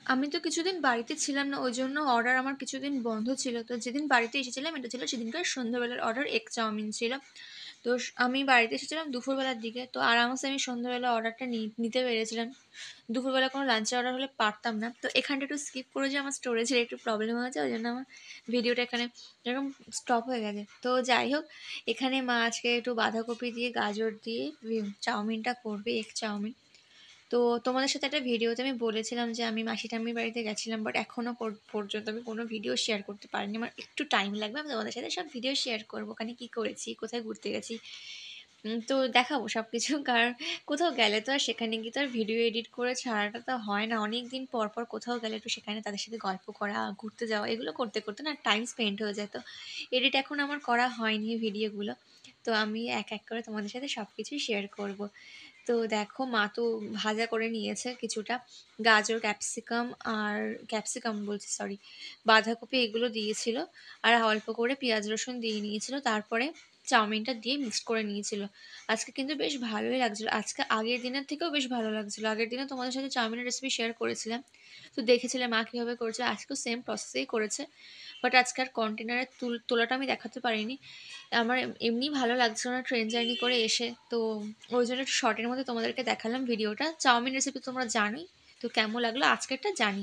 আমি তো কিছুদিন বাড়িতে ছিলাম না, ওইজন্য অর্ডার আমার কিছুদিন বন্ধ ছিল। তো যেদিন বাড়িতে এসেছিলাম এটা ছিল সেদিনকার সন্ধ্যাবেলার অর্ডার, এগ চাউমিন ছিল। তো আমি বাড়িতে এসেছিলাম দুপুরবেলার দিকে। তো আরামসে আমি সন্ধ্যাবেলা অর্ডারটা নিতে পেরেছিলাম। দুপুরবেলা কোনো লাঞ্চের অর্ডার হলে পারতাম না। তো এখানটা একটু স্কিপ করে যে আমার স্টোরেজের একটু প্রবলেম হয়েছে, ওই জন্য আমার ভিডিওটা এখানে এরকম স্টপ হয়ে গেছে। তো যাই হোক, এখানে মা আজকে একটু বাঁধাকপি দিয়ে গাজর দিয়ে চাউমিনটা করবে, এগ চাউমিন। তো তোমাদের সাথে একটা ভিডিওতে আমি বলেছিলাম যে আমি মাসি ঠাম্মির বাড়িতে গেছিলাম, বাট এখনও পর্যন্ত আমি কোনো ভিডিও শেয়ার করতে পারিনি। আমার একটু টাইম লাগবে, আমি তোমাদের সাথে সব ভিডিও শেয়ার করবো, ওখানে কী করেছি, কোথায় ঘুরতে গেছি। তো দেখাবো সব কিছু। কারণ কোথাও গেলে তো আর সেখানে গিয়ে তো আর ভিডিও এডিট করে ছাড়াটা তো হয় না। অনেক দিন পর পর কোথাও গেলে একটু সেখানে তাদের সাথে গল্প করা, ঘুরতে যাওয়া, এগুলো করতে করতে না টাইম স্পেন্ড হয়ে যায়। তো এডিট এখন আমার করা হয়নি ভিডিওগুলো। তো আমি এক এক করে তোমাদের সাথে সব কিছুই শেয়ার করব। তো দেখো, মা তো ভাজা করে নিয়েছে কিছুটা গাজর, ক্যাপসিকাম আর ক্যাপসিকাম বলছি, সরি, বাঁধাকপি, এগুলো দিয়েছিল। আর অল্প করে পেঁয়াজ রসুন দিয়ে নিয়েছিল। তারপরে চাউমিনটা দিয়ে মিক্সড করে নিয়েছিল। আজকে কিন্তু বেশ ভালোই লাগছিল, আজকে আগের দিনের থেকেও বেশ ভালো লাগছিল। আগের দিনে তোমাদের সাথে চাউমিনের রেসিপি শেয়ার করেছিলাম, তো দেখেছিলে মা কীভাবে করেছে। আজকেও সেম প্রসেসেই করেছে, বাট আজকে আর কন্টেনারের তোলাটা আমি দেখাতে পারিনি। আমার এমনি ভালো লাগছিল না ট্রেন জার্নি করে এসে, তো ওই জন্য একটু শর্টের মধ্যে তোমাদেরকে দেখালাম ভিডিওটা। চাউমিন রেসিপি তোমরা জানোই, তো কেমন লাগলো আজকেরটা জানি।